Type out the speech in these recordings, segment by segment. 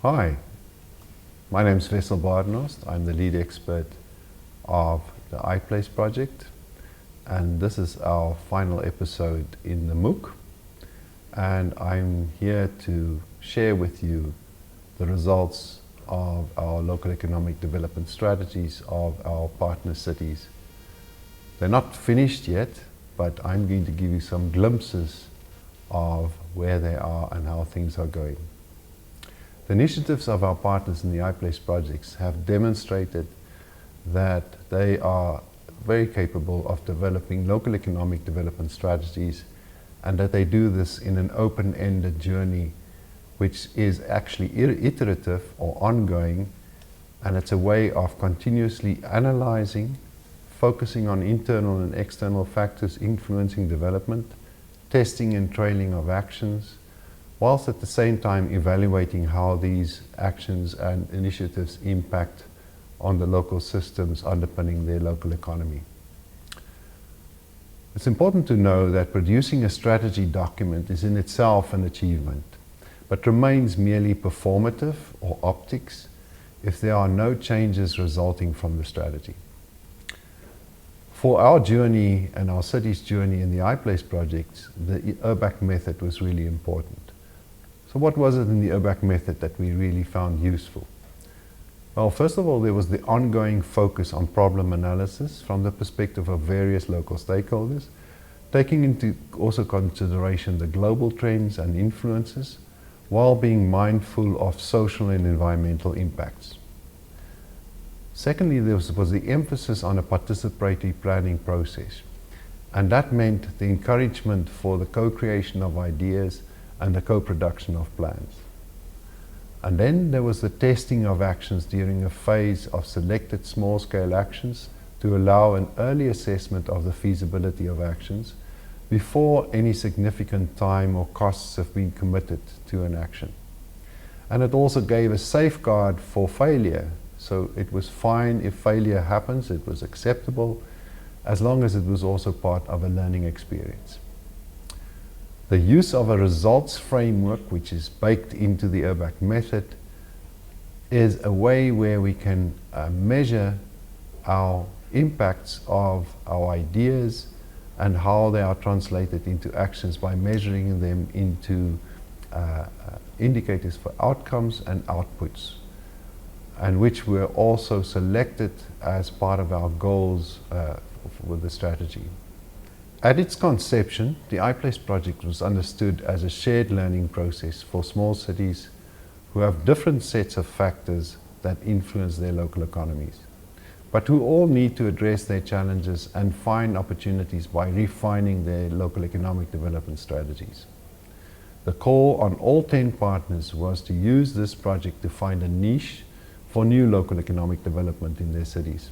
Hi, my name is Wessel Badenhorst. I'm the lead expert of the iPlace project, and this is our final episode in the MOOC, and I'm here to share with you the results of our local economic development strategies of our partner cities. They're not finished yet, but I'm going to give you some glimpses of where they are and how things are going. The initiatives of our partners in the iPlace projects have demonstrated that they are very capable of developing local economic development strategies, and that they do this in an open-ended journey which is actually iterative or ongoing, and it's a way of continuously analyzing, focusing on internal and external factors influencing development, testing and trailing of actions, whilst at the same time evaluating how these actions and initiatives impact on the local systems underpinning their local economy. It's important to know that producing a strategy document is in itself an achievement, but remains merely performative or optics if there are no changes resulting from the strategy. For our journey and our city's journey in the iPlace projects, the URBACT method was really important. So what was it in the URBACT method that we really found useful? Well, first of all, there was the ongoing focus on problem analysis from the perspective of various local stakeholders, taking into also consideration the global trends and influences, while being mindful of social and environmental impacts. Secondly, there was the emphasis on a participatory planning process, and that meant the encouragement for the co-creation of ideas and the co-production of plans. And then there was the testing of actions during a phase of selected small-scale actions to allow an early assessment of the feasibility of actions before any significant time or costs have been committed to an action. And it also gave a safeguard for failure. So it was fine if failure happens, it was acceptable, as long as it was also part of a learning experience. The use of a results framework, which is baked into the URBACT method, is a way where we can measure our impacts of our ideas and how they are translated into actions by measuring them into indicators for outcomes and outputs, and which were also selected as part of our goals with the strategy. At its conception, the iPlace project was understood as a shared learning process for small cities who have different sets of factors that influence their local economies, but who all need to address their challenges and find opportunities by refining their local economic development strategies. The call on all 10 partners was to use this project to find a niche for new local economic development in their cities.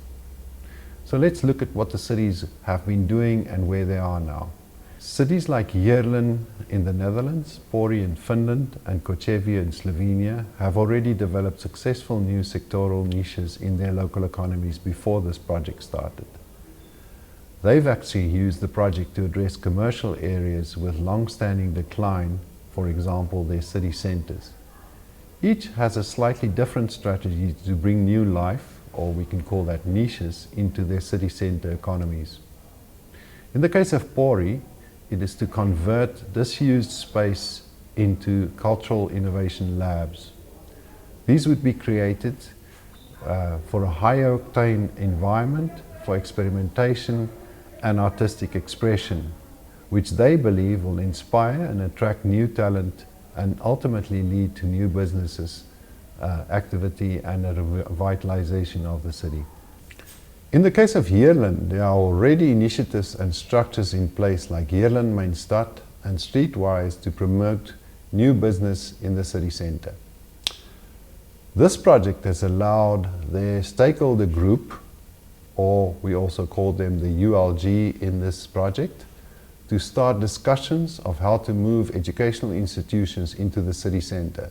So let's look at what the cities have been doing and where they are now. Cities like Heerlen in the Netherlands, Pori in Finland, and Kočevje in Slovenia have already developed successful new sectoral niches in their local economies before this project started. They've actually used the project to address commercial areas with long-standing decline, for example, their city centers. Each has a slightly different strategy to bring new life, or we can call that niches, into their city center economies. In the case of Pori, it is to convert disused space into cultural innovation labs. These would be created for a higher octane environment for experimentation and artistic expression, which they believe will inspire and attract new talent and ultimately lead to new businesses, activity and a revitalization of the city. In the case of Heerlen, there are already initiatives and structures in place like Heerlen Mijn Stad and Streetwise to promote new business in the city center. This project has allowed their stakeholder group, or we also call them the ULG in this project, to start discussions of how to move educational institutions into the city center.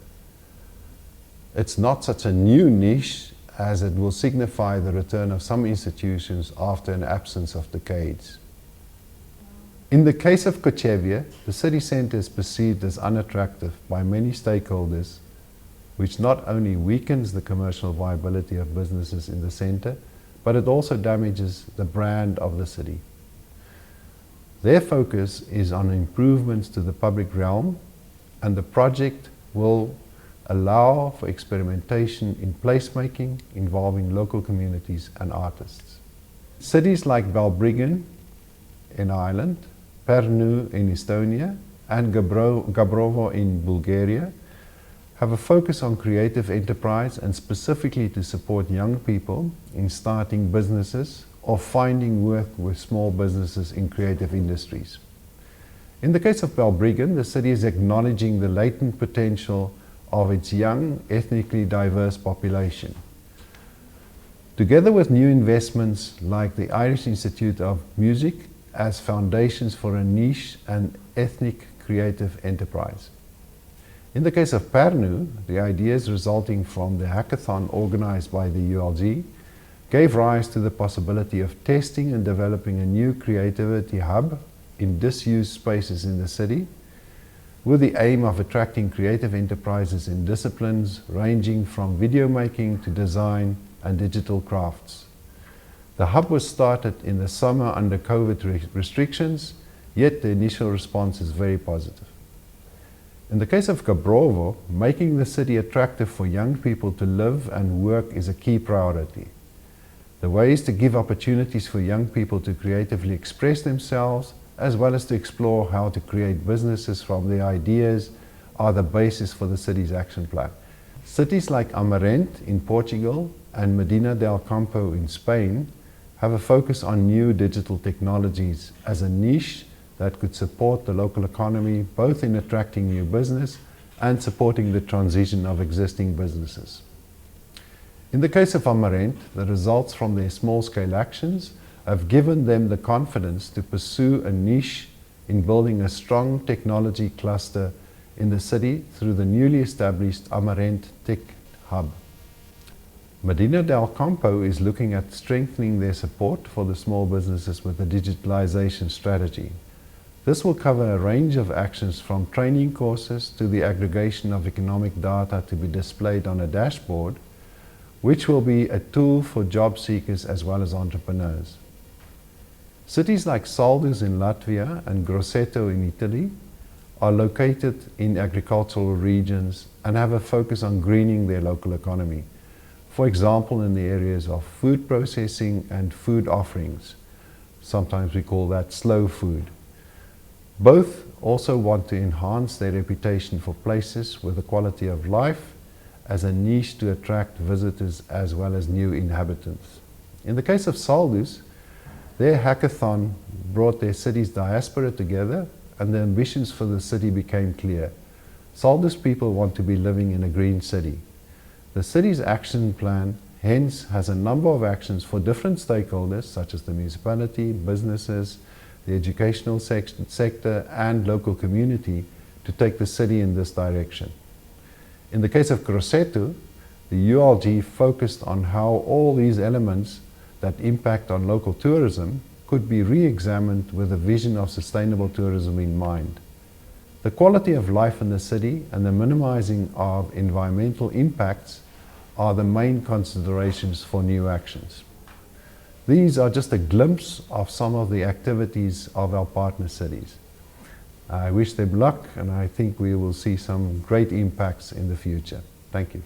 It's not such a new niche, as it will signify the return of some institutions after an absence of decades. In the case of Kočevje, the city centre is perceived as unattractive by many stakeholders which not only weakens the commercial viability of businesses in the centre, but it also damages the brand of the city. Their focus is on improvements to the public realm, and the project will allow for experimentation in placemaking involving local communities and artists. Cities like Balbriggan in Ireland, Pärnu in Estonia, and Gabrovo in Bulgaria have a focus on creative enterprise and specifically to support young people in starting businesses or finding work with small businesses in creative industries. In the case of Balbriggan, the city is acknowledging the latent potential of its young, ethnically diverse population. Together with new investments like the Irish Institute of Music as foundations for a niche and ethnic creative enterprise. In the case of Pärnu, the ideas resulting from the hackathon organized by the ULG gave rise to the possibility of testing and developing a new creativity hub in disused spaces in the city, with the aim of attracting creative enterprises in disciplines ranging from video making to design and digital crafts. The hub was started in the summer under COVID restrictions, yet the initial response is very positive. In the case of Gabrovo, making the city attractive for young people to live and work is a key priority. The way is to give opportunities for young people to creatively express themselves, as well as to explore how to create businesses from their ideas, are the basis for the city's action plan. Cities like Amarante in Portugal and Medina del Campo in Spain have a focus on new digital technologies as a niche that could support the local economy, both in attracting new business and supporting the transition of existing businesses. In the case of Amarante, the results from their small-scale actions have given them the confidence to pursue a niche in building a strong technology cluster in the city through the newly established Amarante Tech Hub. Medina del Campo is looking at strengthening their support for the small businesses with a digitalization strategy. This will cover a range of actions from training courses to the aggregation of economic data to be displayed on a dashboard, which will be a tool for job seekers as well as entrepreneurs. Cities like Saldus in Latvia and Grosseto in Italy are located in agricultural regions and have a focus on greening their local economy. For example, in the areas of food processing and food offerings. Sometimes we call that slow food. Both also want to enhance their reputation for places with a quality of life as a niche to attract visitors as well as new inhabitants. In the case of Saldus, their hackathon brought their city's diaspora together and the ambitions for the city became clear. Saldus people want to be living in a green city. The city's action plan hence has a number of actions for different stakeholders such as the municipality, businesses, the educational sector and local community to take the city in this direction. In the case of Grosseto, the ULG focused on how all these elements that impact on local tourism could be re-examined with a vision of sustainable tourism in mind. The quality of life in the city and the minimizing of environmental impacts are the main considerations for new actions. These are just a glimpse of some of the activities of our partner cities. I wish them luck and I think we will see some great impacts in the future. Thank you.